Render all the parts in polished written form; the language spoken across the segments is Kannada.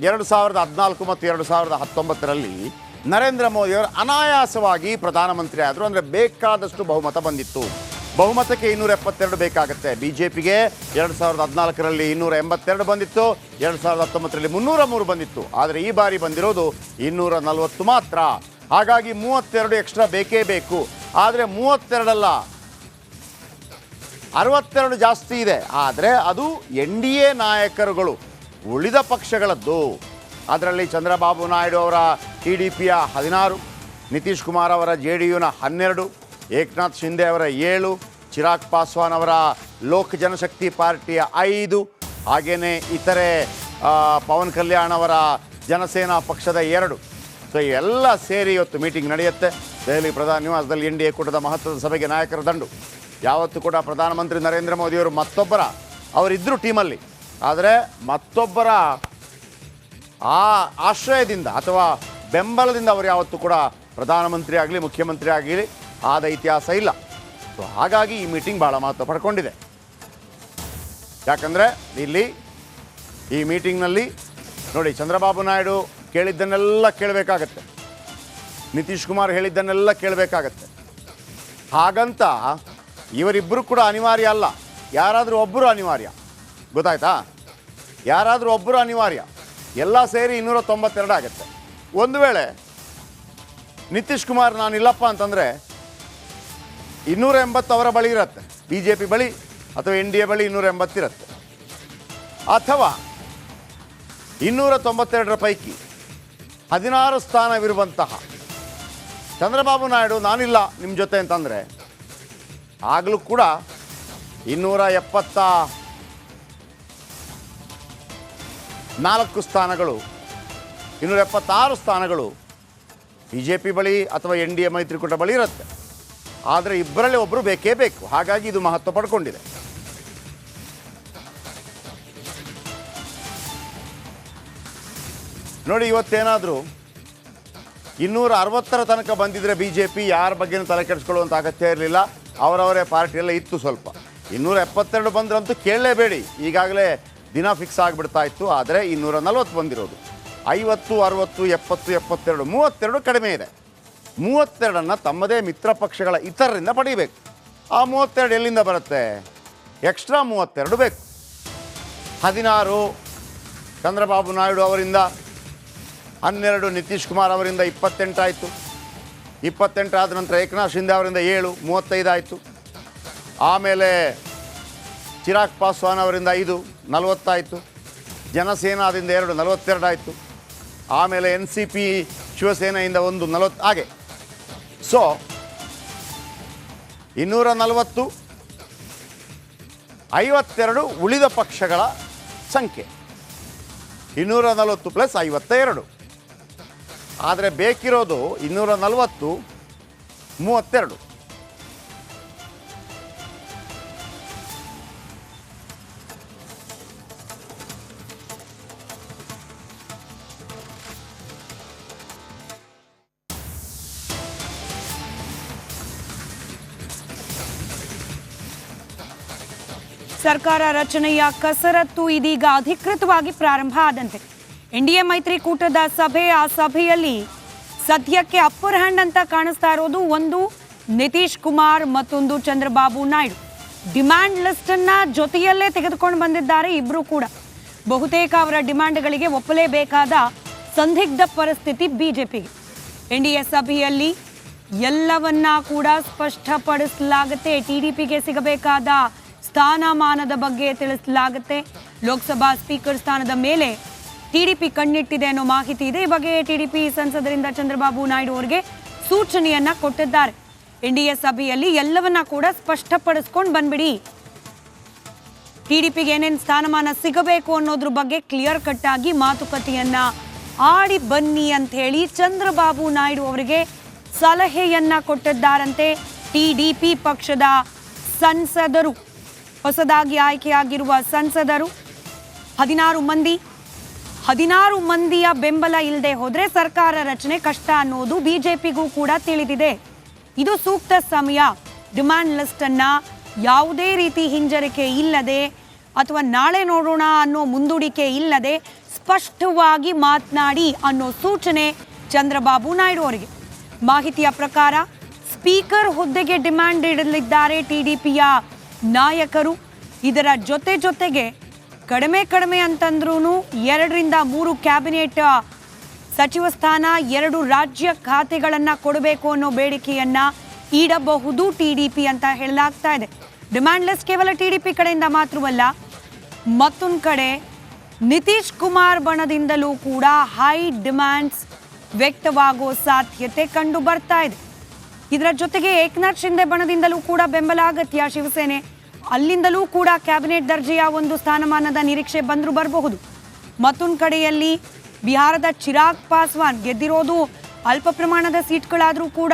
2014 ಮತ್ತು 2019ರಲ್ಲಿ ನರೇಂದ್ರ ಮೋದಿಯವರು ಅನಾಯಾಸವಾಗಿ ಪ್ರಧಾನಮಂತ್ರಿ ಆದರು. ಅಂದರೆ ಬೇಕಾದಷ್ಟು ಬಹುಮತ ಬಂದಿತ್ತು. ಬಹುಮತಕ್ಕೆ 272 ಬೇಕಾಗುತ್ತೆ. BJPಗೆ 2014ರಲ್ಲಿ 282 ಬಂದಿತ್ತು, 2019ರಲ್ಲಿ 303 ಬಂದಿತ್ತು. ಆದರೆ ಈ ಬಾರಿ ಬಂದಿರೋದು 240 ಮಾತ್ರ. ಹಾಗಾಗಿ 32 ಎಕ್ಸ್ಟ್ರಾ ಬೇಕೇ ಬೇಕು. ಆದರೆ 32 ಅಲ್ಲ, 62 ಜಾಸ್ತಿ ಇದೆ. ಆದರೆ ಅದು NDA ನಾಯಕರುಗಳು, ಉಳಿದ ಪಕ್ಷಗಳದ್ದು. ಅದರಲ್ಲಿ ಚಂದ್ರಬಾಬು ನಾಯ್ಡು ಅವರ TDPಯ 16, ನಿತೀಶ್ ಕುಮಾರ್ ಅವರ JDUನ 12, ಏಕನಾಥ್ ಶಿಂದೆ ಅವರ 7, ಚಿರಾಗ್ ಪಾಸ್ವಾನ್ ಅವರ ಲೋಕ್ ಜನಶಕ್ತಿ ಪಾರ್ಟಿಯ 5, ಹಾಗೆಯೇ ಇತರೆ ಪವನ್ ಕಲ್ಯಾಣ್ ಅವರ ಜನಸೇನಾ ಪಕ್ಷದ 2. ಸೊ ಎಲ್ಲ ಸೇರಿ ಇವತ್ತು ಮೀಟಿಂಗ್ ನಡೆಯುತ್ತೆ ದೆಹಲಿ ಪ್ರಧಾನ ನಿವಾಸದಲ್ಲಿ. NDA ಕೂಟದ ಮಹತ್ವದ ಸಭೆಗೆ ನಾಯಕರ ದಂಡು. ಯಾವತ್ತೂ ಕೂಡ ಪ್ರಧಾನಮಂತ್ರಿ ನರೇಂದ್ರ ಮೋದಿಯವರು ಅವರಿದ್ದರು ಟೀಮಲ್ಲಿ, ಆದರೆ ಮತ್ತೊಬ್ಬರ ಆಶ್ರಯದಿಂದ ಅಥವಾ ಬೆಂಬಲದಿಂದ ಅವರು ಯಾವತ್ತೂ ಕೂಡ ಪ್ರಧಾನಮಂತ್ರಿ ಆಗಲಿ ಮುಖ್ಯಮಂತ್ರಿ ಆಗಲಿ ಆದ ಇತಿಹಾಸ ಇಲ್ಲ. ಸೊ ಹಾಗಾಗಿ ಈ ಮೀಟಿಂಗ್ ಭಾಳ ಮಹತ್ವ ಪಡ್ಕೊಂಡಿದೆ. ಯಾಕಂದರೆ ಇಲ್ಲಿ ಈ ಮೀಟಿಂಗ್ನಲ್ಲಿ ನೋಡಿ, ಚಂದ್ರಬಾಬು ನಾಯ್ಡು ಕೇಳಿದ್ದನ್ನೆಲ್ಲ ಕೇಳಬೇಕಾಗತ್ತೆ, ನಿತೀಶ್ ಕುಮಾರ್ ಹೇಳಿದ್ದನ್ನೆಲ್ಲ ಕೇಳಬೇಕಾಗತ್ತೆ. ಹಾಗಂತ ಇವರಿಬ್ಬರು ಕೂಡ ಅನಿವಾರ್ಯ ಅಲ್ಲ, ಯಾರಾದರೂ ಒಬ್ಬರು ಅನಿವಾರ್ಯ. ಗೊತ್ತಾಯ್ತಾ? ಯಾರಾದರೂ ಒಬ್ಬರು ಅನಿವಾರ್ಯ. ಎಲ್ಲ ಸೇರಿ 292 ಆಗುತ್ತೆ. ಒಂದು ವೇಳೆ ನಿತೀಶ್ ಕುಮಾರ್ ನಾನಿಲ್ಲಪ್ಪ ಅಂತಂದರೆ 280 ಅವರ ಬಳಿ ಇರುತ್ತೆ, BJP ಬಳಿ ಅಥವಾ NDA ಬಳಿ 280 ಇರುತ್ತೆ. ಅಥವಾ 292ರ ಪೈಕಿ 16 ಸ್ಥಾನವಿರುವಂತಹ ಚಂದ್ರಬಾಬು ನಾಯ್ಡು ನಾನಿಲ್ಲ ನಿಮ್ಮ ಜೊತೆ ಅಂತಂದರೆ ಆಗಲೂ ಕೂಡ 274 ಸ್ಥಾನಗಳು, 276 ಸ್ಥಾನಗಳು BJP ಬಳಿ ಅಥವಾ NDA ಮೈತ್ರಿಕೂಟ ಬಳಿ ಇರುತ್ತೆ. ಆದರೆ ಇಬ್ಬರಲ್ಲಿ ಒಬ್ಬರು ಬೇಕೇ ಬೇಕು. ಹಾಗಾಗಿ ಇದು ಮಹತ್ವ ಪಡ್ಕೊಂಡಿದೆ. ನೋಡಿ, ಇವತ್ತೇನಾದರೂ 260ರ ತನಕ ಬಂದಿದ್ದರೆ BJP ಯಾರ ಬಗ್ಗೆನೂ ತಲೆ ಕೆಡಿಸ್ಕೊಳ್ಳುವಂಥ ಅಗತ್ಯ ಇರಲಿಲ್ಲ. ಅವರವರೇ ಪಾರ್ಟಿಯೆಲ್ಲ ಇತ್ತು. ಸ್ವಲ್ಪ 272 ಬಂದ್ರಂತೂ ಕೇಳಲೇಬೇಡಿ, ಈಗಾಗಲೇ ದಿನ ಫಿಕ್ಸ್ ಆಗಿಬಿಡ್ತಾ ಇತ್ತು. ಆದರೆ 240 ಬಂದಿರೋದು. 50, 60, 70, 72, 32 ಕಡಿಮೆ ಇದೆ. 32ಅನ್ನು ತಮ್ಮದೇ ಮಿತ್ರ ಪಕ್ಷಗಳ ಇತರರಿಂದ ಪಡೀಬೇಕು. ಆ 32 ಎಲ್ಲಿಂದ ಬರುತ್ತೆ? ಎಕ್ಸ್ಟ್ರಾ 32 ಬೇಕು. 16 ಚಂದ್ರಬಾಬು ನಾಯ್ಡು ಅವರಿಂದ, 12 ನಿತೀಶ್ ಕುಮಾರ್ ಅವರಿಂದ 28 ಆಯಿತು. 28 ಆದ ನಂತರ ಏಕನಾಥ್ ಶಿಂದೆ ಅವರಿಂದ 7, 35 ಆಯಿತು. ಆಮೇಲೆ ಚಿರಾಗ್ ಪಾಸ್ವಾನ್ ಅವರಿಂದ 5, 40 ಆಯಿತು. ಜನಸೇನಾದಿಂದ 2, 42 ಆಯಿತು. ಆಮೇಲೆ NCP ಶಿವಸೇನೆಯಿಂದ 1, 40, ಹಾಗೆ. ಸೊ 240, 52 ಉಳಿದ ಪಕ್ಷಗಳ ಸಂಖ್ಯೆ. 240 + 52. ಆದರೆ ಬೇಕಿರೋದು 240, 32. ಸರ್ಕಾರ ರಚನೆಯ ಕಸರತ್ತು ಇದೀಗ ಅಧಿಕೃತವಾಗಿ ಪ್ರಾರಂಭ ಆದಂತೆ NDA ಮೈತ್ರಿಕೂಟದ ಸಭೆ, ಆ ಸಭೆಯಲ್ಲಿ ಸದ್ಯಕ್ಕೆ ಅಪ್ಪರ್ ಹ್ಯಾಂಡ್ ಅಂತ ಕಾಣಿಸ್ತಾ ಇರೋದು ಒಂದು ನಿತೀಶ್ ಕುಮಾರ್, ಮತ್ತೊಂದು ಚಂದ್ರಬಾಬು ನಾಯ್ಡು. ಡಿಮ್ಯಾಂಡ್ ಲಿಸ್ಟ್ ಅನ್ನ ಜೊತೆಯಲ್ಲೇ ತೆಗೆದುಕೊಂಡು ಬಂದಿದ್ದಾರೆ ಇಬ್ರು ಕೂಡ. ಬಹುತೇಕ ಅವರ ಡಿಮ್ಯಾಂಡ್ಗಳಿಗೆ ಒಪ್ಪಲೇಬೇಕಾದ ಸಂದಿಗ್ಧ ಪರಿಸ್ಥಿತಿ BJPಗೆ. NDA ಸಭೆಯಲ್ಲಿ ಎಲ್ಲವನ್ನ ಕೂಡ ಸ್ಪಷ್ಟಪಡಿಸಲಾಗುತ್ತೆ. TDPಗೆ ಸಿಗಬೇಕಾದ ಸ್ಥಾನಮಾನದ ಬಗ್ಗೆ ತಿಳಿಸಲಾಗುತ್ತೆ. ಲೋಕಸಭಾ ಸ್ಪೀಕರ್ ಸ್ಥಾನದ ಮೇಲೆ TDP ಕಣ್ಣಿಟ್ಟಿದೆ ಅನ್ನೋ ಮಾಹಿತಿ ಇದೆ. ಈ ಬಗ್ಗೆ TDP ಸಂಸದರಿಂದ ಚಂದ್ರಬಾಬು ನಾಯ್ಡು ಅವರಿಗೆ ಸೂಚನೆಯನ್ನ ಕೊಟ್ಟಿದ್ದಾರೆ. NDA ಸಭೆಯಲ್ಲಿ ಎಲ್ಲವನ್ನ ಕೂಡ ಸ್ಪಷ್ಟಪಡಿಸ್ಕೊಂಡು ಬಂದ್ಬಿಡಿ, TDPಗೆ ಏನೇನು ಸ್ಥಾನಮಾನ ಸಿಗಬೇಕು ಅನ್ನೋದ್ರ ಬಗ್ಗೆ ಕ್ಲಿಯರ್ ಕಟ್ ಆಗಿ ಮಾತುಕತೆಯನ್ನ ಆಡಿ ಬನ್ನಿ ಅಂತ ಹೇಳಿ ಚಂದ್ರಬಾಬು ನಾಯ್ಡು ಅವರಿಗೆ ಸಲಹೆಯನ್ನ ಕೊಟ್ಟಿದ್ದಾರಂತೆ. TDP ಪಕ್ಷದ ಸಂಸದರು, ಹೊಸದಾಗಿ ಆಯ್ಕೆಯಾಗಿರುವ ಸಂಸದರು 16 ಮಂದಿಯ ಬೆಂಬಲ ಇಲ್ಲದೆ ಹೋದರೆ ಸರ್ಕಾರ ರಚನೆ ಕಷ್ಟ ಅನ್ನೋದು BJPಗೂ ಕೂಡ ತಿಳಿದಿದೆ. ಇದು ಸೂಕ್ತ ಸಮಯ. ಡಿಮ್ಯಾಂಡ್ ಲಿಸ್ಟ್ ಅನ್ನ ಯಾವುದೇ ರೀತಿ ಹಿಂಜರಿಕೆ ಇಲ್ಲದೆ ಅಥವಾ ನಾಳೆ ನೋಡೋಣ ಅನ್ನೋ ಮುಂದೂಡಿಕೆ ಇಲ್ಲದೆ ಸ್ಪಷ್ಟವಾಗಿ ಮಾತನಾಡಿ ಅನ್ನೋ ಸೂಚನೆ ಚಂದ್ರಬಾಬು ನಾಯ್ಡು ಅವರಿಗೆ. ಮಾಹಿತಿಯ ಪ್ರಕಾರ ಸ್ಪೀಕರ್ ಹುದ್ದೆಗೆ ಡಿಮ್ಯಾಂಡ್ ಇಡಲಿದ್ದಾರೆ ಟಿಡಿಪಿಯ ನಾಯಕರು. ಇದರ ಜೊತೆಗೆ ಕಡಿಮೆ ಅಂತಂದ್ರೂ 2 ರಿಂದ 3 ಕ್ಯಾಬಿನೆಟ್ ಸಚಿವ ಸ್ಥಾನ, 2 ರಾಜ್ಯ ಖಾತೆಗಳನ್ನು ಕೊಡಬೇಕು ಅನ್ನೋ ಬೇಡಿಕೆಯನ್ನ ಈಡಬಹುದು ಟಿಡಿಪಿ ಅಂತ ಹೇಳಲಾಗ್ತಾ ಇದೆ. ಡಿಮ್ಯಾಂಡ್ ಲಿಸ್ಟ್ ಕೇವಲ ಟಿಡಿಪಿ ಕಡೆಯಿಂದ ಮಾತ್ರವಲ್ಲ, ಮತ್ತೊಂದು ಕಡೆ ನಿತೀಶ್ ಕುಮಾರ್ ಬಣದಿಂದಲೂ ಕೂಡ ಹೈ ಡಿಮ್ಯಾಂಡ್ಸ್ ವ್ಯಕ್ತವಾಗೋ ಸಾಧ್ಯತೆ ಕಂಡು ಬರ್ತಾ ಇದೆ. ಇದರ ಜೊತೆಗೆ ಏಕನಾಥ್ ಶಿಂದೆ ಬಣದಿಂದಲೂ ಕೂಡ ಬೆಂಬಲ ಅಗತ್ಯ. ಶಿವಸೇನೆ ಅಲ್ಲಿಂದಲೂ ಕೂಡ ಕ್ಯಾಬಿನೆಟ್ ದರ್ಜೆಯ ಒಂದು ಸ್ಥಾನಮಾನದ ನಿರೀಕ್ಷೆ ಬರಬಹುದು. ಮತ್ತೊಂದು ಕಡೆಯಲ್ಲಿ ಬಿಹಾರದ ಚಿರಾಗ್ ಪಾಸ್ವಾನ್ ಗೆದ್ದಿರೋದು ಅಲ್ಪ ಪ್ರಮಾಣದ ಸೀಟ್ಗಳಾದರೂ ಕೂಡ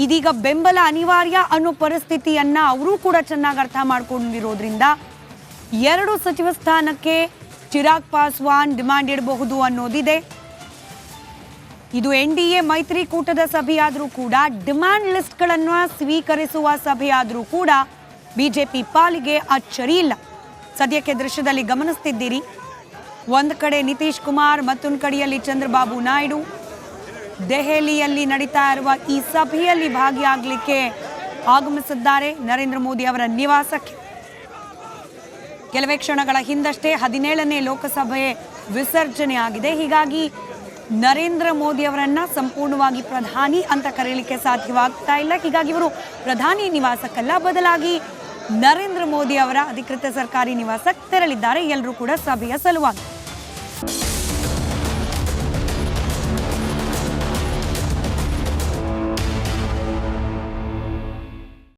ಇದೀಗ ಬೆಂಬಲ ಅನಿವಾರ್ಯ ಅನ್ನೋ ಪರಿಸ್ಥಿತಿಯನ್ನ ಅವರು ಕೂಡ ಚೆನ್ನಾಗಿ ಅರ್ಥ ಮಾಡ್ಕೊಂಡಿರೋದ್ರಿಂದ 2 ಸಚಿವ ಸ್ಥಾನಕ್ಕೆ ಚಿರಾಗ್ ಪಾಸ್ವಾನ್ ಡಿಮ್ಯಾಂಡ್ ಇಡಬಹುದು ಅನ್ನೋದಿದೆ. ಇದು NDA ಮೈತ್ರಿಕೂಟದ ಸಭೆಯಾದರೂ ಕೂಡ, ಡಿಮ್ಯಾಂಡ್ ಲಿಸ್ಟ್ಗಳನ್ನು ಸ್ವೀಕರಿಸುವ ಸಭೆಯಾದರೂ ಕೂಡ ಬಿಜೆಪಿ ಪಾಲಿಗೆ ಅಚ್ಚರಿ ಇಲ್ಲ. ಸದ್ಯಕ್ಕೆ ದೃಶ್ಯದಲ್ಲಿ ಗಮನಿಸ್ತಿದ್ದೀರಿ, ಒಂದು ಕಡೆ ನಿತೀಶ್ ಕುಮಾರ್, ಮತ್ತೊಂದು ಕಡೆಯಲ್ಲಿ ಚಂದ್ರಬಾಬು ನಾಯ್ಡು ದೆಹಲಿಯಲ್ಲಿ ನಡೀತಾ ಇರುವ ಈ ಸಭೆಯಲ್ಲಿ ಭಾಗಿಯಾಗಲಿಕ್ಕೆ ಆಗಮಿಸಿದ್ದಾರೆ ನರೇಂದ್ರ ಮೋದಿ ಅವರ ನಿವಾಸಕ್ಕೆ. ಕೆಲವೇ ಕ್ಷಣಗಳ ಹಿಂದಷ್ಟೇ 17ನೇ ಲೋಕಸಭೆ ವಿಸರ್ಜನೆ ಆಗಿದೆ. ಹೀಗಾಗಿ ನರೇಂದ್ರ ಮೋದಿ ಅವರನ್ನ ಸಂಪೂರ್ಣವಾಗಿ ಪ್ರಧಾನಿ ಅಂತ ಕರೆಯಲಿಕ್ಕೆ ಸಾಧ್ಯವಾಗ್ತಾ ಇಲ್ಲ. ಹೀಗಾಗಿ ಇವರು ಪ್ರಧಾನಿ ನಿವಾಸಕ್ಕಲ್ಲ, ಬದಲಾಗಿ ನರೇಂದ್ರ ಮೋದಿ ಅವರ ಅಧಿಕೃತ ಸರ್ಕಾರಿ ನಿವಾಸಕ್ಕೆ ತೆರಳಿದ್ದಾರೆ, ಎಲ್ಲರೂ ಕೂಡ ಸಭೆಯ ಸಲುವಾಗಿ.